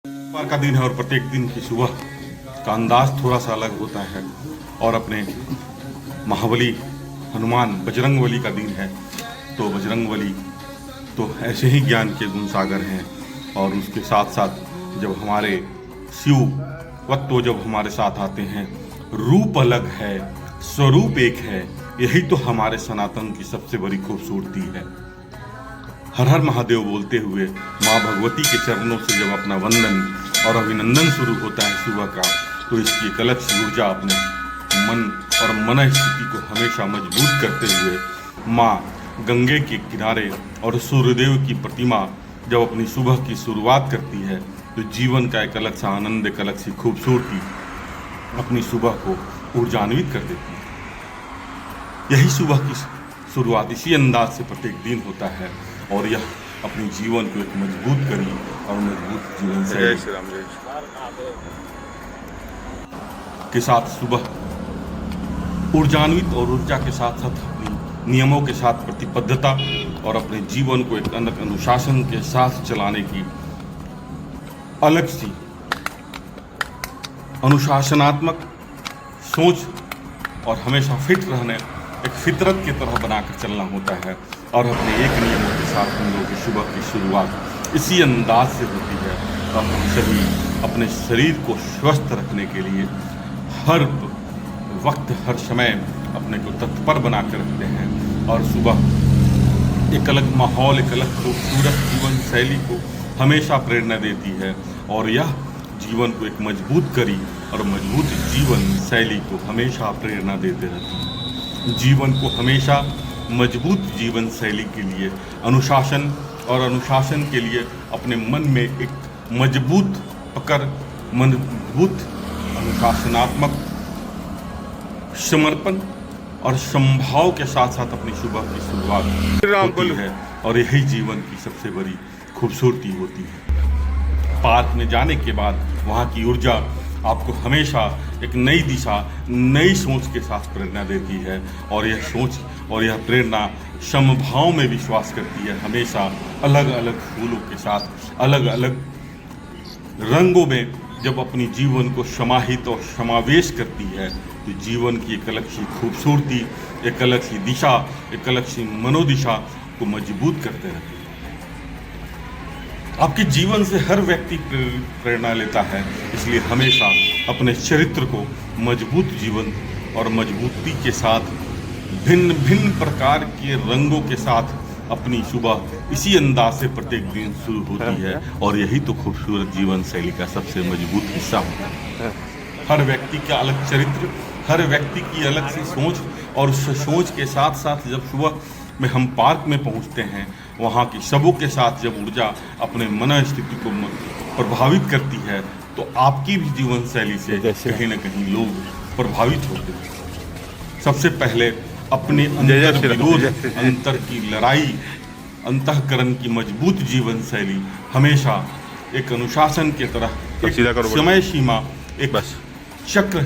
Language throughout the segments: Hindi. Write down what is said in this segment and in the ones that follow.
सोमवार का दिन है और प्रत्येक दिन की सुबह का अंदाज थोड़ा सा अलग होता है। और अपने महाबली हनुमान बजरंगबली का दिन है, तो बजरंगबली तो ऐसे ही ज्ञान के गुण सागर हैं। और उसके साथ साथ जब हमारे शिव तत्व जब हमारे साथ आते हैं, रूप अलग है स्वरूप एक है, यही तो हमारे सनातन की सबसे बड़ी खूबसूरती है। हर हर महादेव बोलते हुए माँ भगवती के चरणों से जब अपना वंदन और अभिनंदन शुरू होता है सुबह का, तो इसकी एक अलग सी ऊर्जा अपने मन और मन स्थिति को हमेशा मजबूत करते हुए माँ गंगे के किनारे और सूर्यदेव की प्रतिमा जब अपनी सुबह की शुरुआत करती है, तो जीवन का एक अलग सा आनंद, एक अलग सी खूबसूरती अपनी सुबह को ऊर्जान्वित कर देती है। यही सुबह की शुरुआत इसी अंदाज से प्रत्येक दिन होता है, और यह अपने जीवन को एक मजबूत करी और मजबूत जीवन से के साथ सुबह ऊर्जान्वित और ऊर्जा के साथ साथ अपनी नियमों के साथ प्रतिबद्धता और अपने जीवन को एक अलग अनुशासन के साथ चलाने की अलग सी अनुशासनात्मक सोच और हमेशा फिट रहने एक फितरत की तरह बनाकर चलना होता है। और अपने एक नियमों के साथ हम लोगों की सुबह की शुरुआत इसी अंदाज से होती है। और हम सभी अपने शरीर को स्वस्थ रखने के लिए हर वक्त हर समय अपने को तत्पर बना कर रखते हैं। और सुबह एक अलग माहौल, एक अलग खूबसूरत जीवन शैली को हमेशा प्रेरणा देती है, और यह जीवन को एक मजबूत करी और मजबूत जीवन शैली को हमेशा प्रेरणा देते रहती है। जीवन को हमेशा मजबूत जीवन शैली के लिए अनुशासन और अनुशासन के लिए अपने मन में एक मजबूत पकड़, मजबूत अनुशासनात्मक समर्पण और संभाव के साथ साथ अपनी सुबह की शुरुआत होती है। और यही जीवन की सबसे बड़ी खूबसूरती होती है। पार्क में जाने के बाद वहाँ की ऊर्जा आपको हमेशा एक नई दिशा, नई सोच के साथ प्रेरणा देती है। और यह सोच और यह प्रेरणा समभाव में विश्वास करती है। हमेशा अलग अलग फूलों के साथ अलग अलग रंगों में जब अपनी जीवन को समाहित और समावेश करती है, तो जीवन की एक अलग सी खूबसूरती, एक अलग सी दिशा, एक अलग सी मनोदिशा को मजबूत करते रहती है। आपके जीवन से हर व्यक्ति प्रेरणा लेता है, इसलिए हमेशा अपने चरित्र को मजबूत जीवन और मजबूती के साथ भिन्न भिन्न प्रकार के रंगों के साथ अपनी सुबह इसी अंदाज से प्रत्येक दिन शुरू होती है। और यही तो खूबसूरत जीवन शैली का सबसे मजबूत हिस्सा होता है। हर व्यक्ति का अलग चरित्र, हर व्यक्ति की अलग सी सोच, और उस सोच के साथ साथ जब सुबह में हम पार्क में पहुंचते हैं, वहाँ की सबों के साथ जब ऊर्जा अपने मन स्थिति को प्रभावित करती है, तो आपकी भी जीवन शैली से कहीं ना कहीं लोग प्रभावित होते हैं। सबसे पहले अपने अंतर विरोध, अंतर की लड़ाई, अंतःकरण की मजबूत जीवन शैली हमेशा एक अनुशासन की तरह एक समय सीमा, एक चक्र,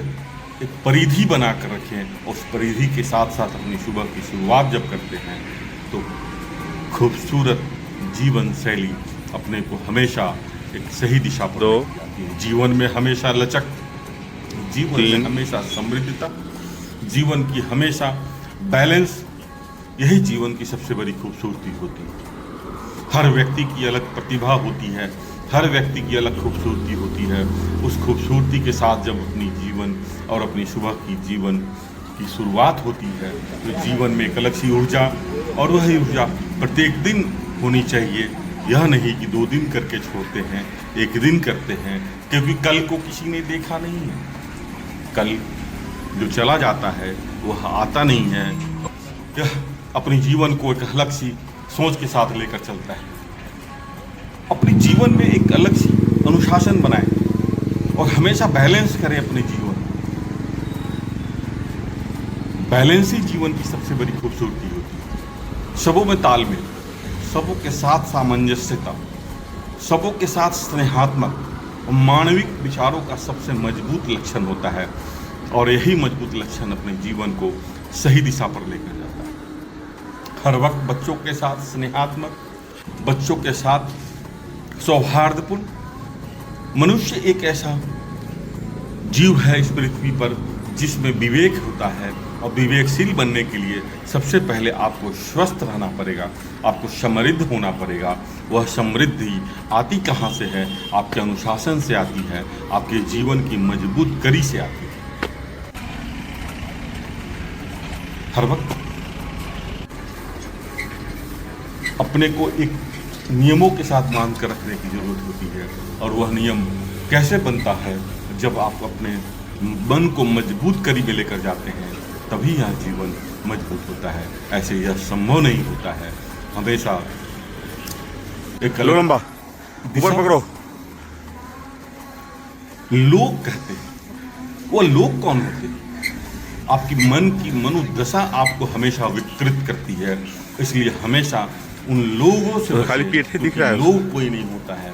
एक परिधि बनाकर रखें। उस परिधि के साथ साथ अपनी सुबह की शुरुआत जब करते हैं, तो खूबसूरत जीवन शैली अपने को हमेशा एक सही दिशा पर जीवन में हमेशा लचक, जीवन में हमेशा समृद्धता, जीवन की हमेशा बैलेंस, यही जीवन की सबसे बड़ी खूबसूरती होती है। हर व्यक्ति की अलग प्रतिभा होती है, हर व्यक्ति की अलग खूबसूरती होती है। उस खूबसूरती के साथ जब अपनी जीवन और अपनी सुबह की जीवन की शुरुआत होती है, तो जीवन में एक अलग सी ऊर्जा, और वही ऊर्जा प्रत्येक दिन होनी चाहिए। यह नहीं कि 2 दिन करके छोड़ते हैं, 1 दिन करते हैं, क्योंकि कल को किसी ने देखा नहीं है। कल जो चला जाता है वह आता नहीं है। यह अपने जीवन को एक अलग सी सोच के साथ लेकर चलता है। अपने जीवन में एक अलग सी अनुशासन बनाएं और हमेशा बैलेंस करें अपने जीवन। बैलेंस ही जीवन की सबसे बड़ी खूबसूरती होती है। सबों में तालमेल, सबों के साथ सामंजस्यता, सबों के साथ स्नेहात्मक और मानविक विचारों का सबसे मजबूत लक्षण होता है। और यही मजबूत लक्षण अपने जीवन को सही दिशा पर लेकर जाता है। हर वक्त बच्चों के साथ स्नेहात्मक, बच्चों के साथ सौहार्दपूर्ण मनुष्य एक ऐसा जीव है इस पृथ्वी पर जिसमें विवेक होता है, और विवेकशील बनने के लिए सबसे पहले आपको स्वस्थ रहना पड़ेगा, आपको समृद्ध होना पड़ेगा। वह समृद्धि आती कहाँ से है? आपके अनुशासन से आती है, आपके जीवन की मजबूत कड़ी से आती है। हर वक्त अपने को एक नियमों के साथ मान कर रखने की जरूरत होती है, और वह नियम कैसे बनता है? जब आप अपने मन को मजबूत कड़ी में लेकर जाते हैं, तभी यह जीवन मजबूत होता है। ऐसे यह संभव नहीं होता है। हमेशा एक लंबा ऊपर पकड़ो। लोग कहते हैं, वो लोग कौन होते हैं? आपकी मन की मनोदशा आपको हमेशा विकृत करती है, इसलिए हमेशा उन लोगों से खाली पेट दिख रहा है। लोग कोई नहीं होता है।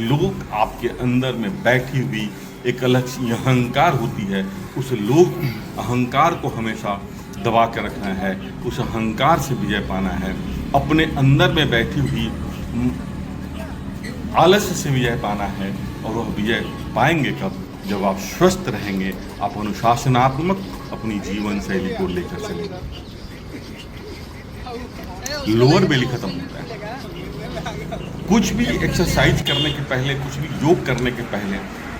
लोग आपके अंदर में बैठी हुई एक अलग सी अहंकार होती है। उस लोग अहंकार को हमेशा दबा कर रखना है, उस अहंकार से विजय पाना है। अपने अंदर में बैठी हुई आलस्य से विजय पाना है, और वह विजय पाएंगे कब? जब आप स्वस्थ रहेंगे, आप अनुशासनात्मक अपनी जीवन शैली को लेकर चलेंगे। लोअर बेली खत्म होता है। कुछ भी एक्सरसाइज करने के पहले, कुछ भी योग करने के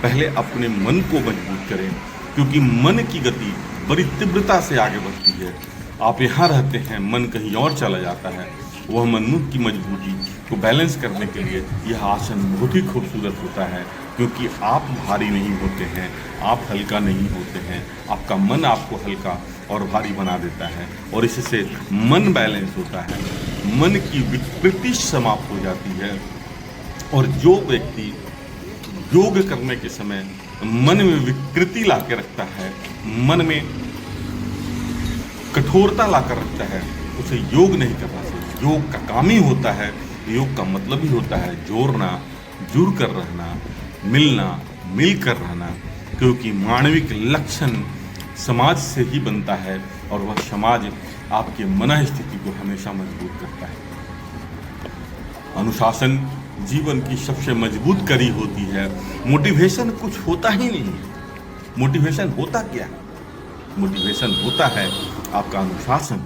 पहले अपने मन को मजबूत करें, क्योंकि मन की गति बड़ी तीव्रता से आगे बढ़ती है। आप यहाँ रहते हैं, मन कहीं और चला जाता है। वह मन की मजबूती को बैलेंस करने के लिए यह आसन बहुत ही खूबसूरत होता है, क्योंकि आप भारी नहीं होते हैं, आप हल्का नहीं होते हैं। आपका मन आपको हल्का और भारी बना देता है, और इससे मन बैलेंस होता है, मन की विकृति समाप्त हो जाती है। और जो व्यक्ति योग करने के समय मन में विकृति ला के रखता है, मन में कठोरता ला कर रखता है, उसे योग नहीं करना चाहिए। योग का काम ही होता है, योग का मतलब ही होता है जोड़ना, जुड़ कर रहना, मिलना, मिल कर रहना, क्योंकि मानविक लक्षण समाज से ही बनता है, और वह समाज आपके मन स्थिति को हमेशा मजबूत करता है। अनुशासन जीवन की सबसे मजबूत कड़ी होती है। मोटिवेशन कुछ होता ही नहीं। मोटिवेशन होता क्या है? मोटिवेशन होता है आपका अनुशासन।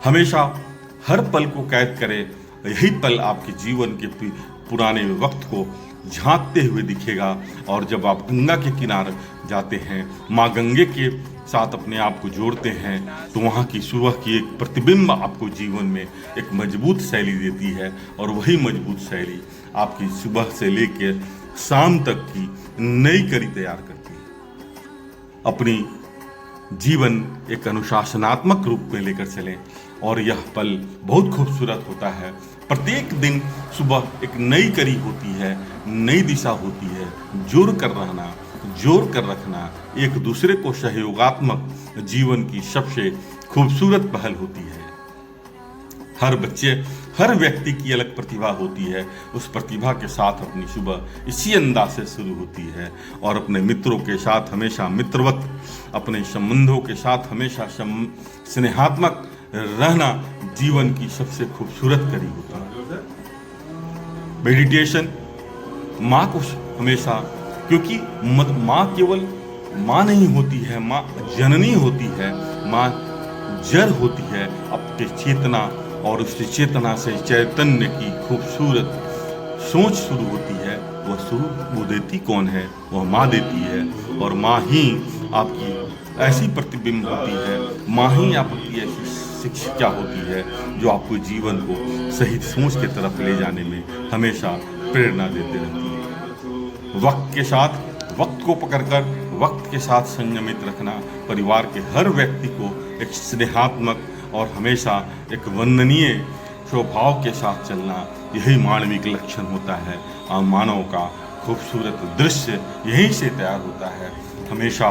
हमेशा हर पल को कैद करें, यही पल आपके जीवन के पुराने वक्त को झांकते हुए दिखेगा। और जब आप गंगा के किनारे जाते हैं, माँ गंगे के साथ अपने आप को जोड़ते हैं, तो वहाँ की सुबह की एक प्रतिबिंब आपको जीवन में एक मजबूत शैली देती है, और वही मजबूत शैली आपकी सुबह से लेकर शाम तक की नई कड़ी तैयार करती है। अपनी जीवन एक अनुशासनात्मक रूप में लेकर चलें, और यह पल बहुत खूबसूरत होता है। प्रत्येक दिन सुबह एक नई कड़ी होती है, नई दिशा होती है। जोड़ कर रहना, जोड़ कर रखना एक दूसरे को सहयोगात्मक जीवन की सबसे खूबसूरत पहल होती है। हर व्यक्ति की अलग प्रतिभा होती है। उस प्रतिभा के साथ अपनी सुबह इसी अंदाज से शुरू होती है, और अपने मित्रों के साथ हमेशा मित्रवत, अपने संबंधों के साथ हमेशा स्नेहात्मक रहना जीवन की सबसे खूबसूरत कड़ी होता है। मेडिटेशन माँ को हमेशा, क्योंकि माँ केवल माँ नहीं होती है, माँ जननी होती है, माँ जड़ होती है। आपके चेतना, और उस चेतना से चैतन्य की खूबसूरत सोच शुरू होती है। वो देती कौन है? वह माँ देती है, और माँ ही आपकी ऐसी प्रतिबिंब होती है, माँ ही आपकी ऐसी शिक्षिका होती है जो आपको जीवन को सही सोच की तरफ ले जाने में हमेशा प्रेरणा देते रहती है। वक्त के साथ, वक्त को पकड़कर वक्त के साथ संयमित रखना, परिवार के हर व्यक्ति को एक स्नेहात्मक और हमेशा एक वंदनीय स्वभाव के साथ चलना, यही मानविक लक्षण होता है। आम मानव का खूबसूरत दृश्य यहीं से तैयार होता है। हमेशा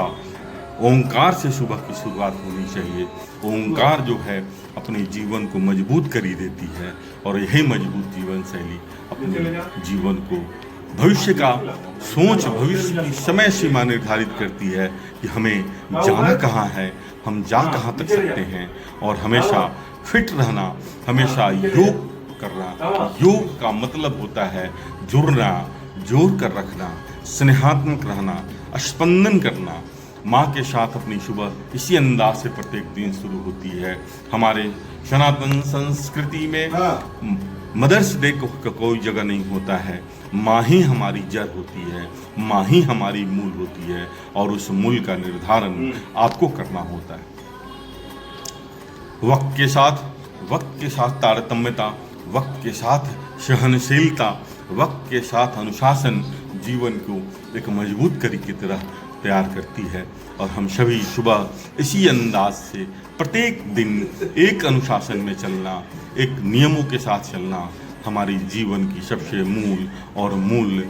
ओंकार से सुबह की शुरुआत होनी चाहिए। ओंकार जो है अपने जीवन को मजबूत कर ही देती है, और यही मजबूत जीवन शैली अपने जीवन को भविष्य का सोच, भविष्य की समय सीमा निर्धारित करती है कि हमें जाना कहाँ है, हम जा कहाँ तक सकते हैं। और हमेशा फिट रहना, हमेशा योग करना। योग का मतलब होता है जुड़ना, जोड़ कर रखना, स्नेहात्मक रहना, स्पंदन करना। माँ के साथ अपनी सुबह इसी अंदाज से प्रत्येक दिन शुरू होती है। हमारे सनातन संस्कृति में मदर्स डे का कोई जगह नहीं होता है। माँ ही हमारी जड़ होती है, माँ ही हमारी मूल होती है, और उस मूल का निर्धारण आपको करना होता है। वक्त के साथ तारतम्यता, वक्त के साथ सहनशीलता, वक्त के साथ अनुशासन जीवन को एक मजबूत कड़ी की तरह तैयार करती है। और हम सभी सुबह इसी अंदाज से प्रत्येक दिन एक अनुशासन में चलना, एक नियमों के साथ चलना हमारी जीवन की सबसे मूल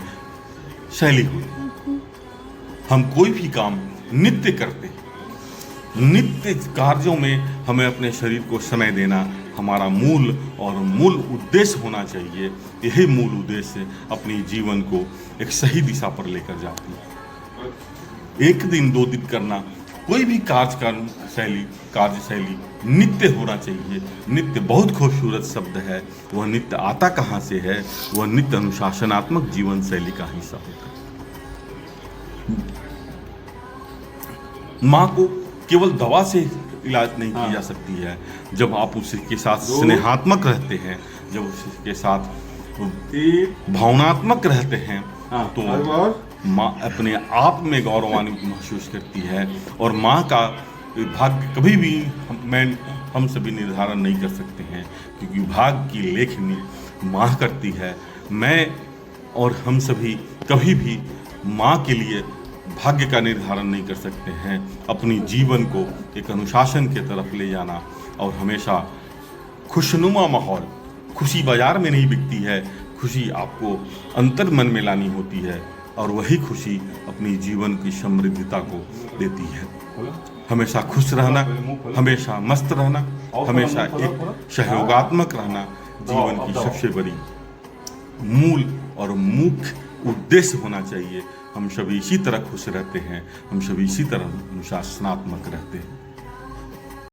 शैली होती। हम कोई भी काम नित्य करते हैं, नित्य कार्यों में हमें अपने शरीर को समय देना हमारा मूल उद्देश्य होना चाहिए। यही मूल उद्देश्य अपनी जीवन को एक सही दिशा पर लेकर जाती है। एक दिन 2 दिन करना, कोई भी कार्य शैली नित्य होना चाहिए। नित्य बहुत खूबसूरत शब्द है। वह नित्य आता कहाँ से है? वह नित्य अनुशासनात्मक जीवन शैली का हिस्सा होता है। माँ को केवल दवा से इलाज नहीं की जा सकती है। जब आप उसके साथ स्नेहात्मक रहते हैं, जब उसके साथ भावनात्मक रहते हैं, तो माँ अपने आप में गौरवान्वित महसूस करती है। और माँ का भाग्य कभी भी हम सभी निर्धारण नहीं कर सकते हैं, क्योंकि भाग्य की लेखनी माँ करती है। मैं और हम सभी कभी भी माँ के लिए भाग्य का निर्धारण नहीं कर सकते हैं। अपनी जीवन को एक अनुशासन के तरफ ले जाना और हमेशा खुशनुमा माहौल, खुशी बाजार में नहीं बिकती है, खुशी आपको अंतर मन में लानी होती है, और वही खुशी अपनी जीवन की समृद्धता को देती है। हमेशा खुश रहना, हमेशा मस्त रहना, हमेशा एक सहयोगात्मक रहना जीवन की सबसे बड़ी मूल और मुख्य उद्देश्य होना चाहिए। हम सभी इसी तरह खुश रहते हैं, हम सभी इसी तरह अनुशासनात्मक रहते हैं।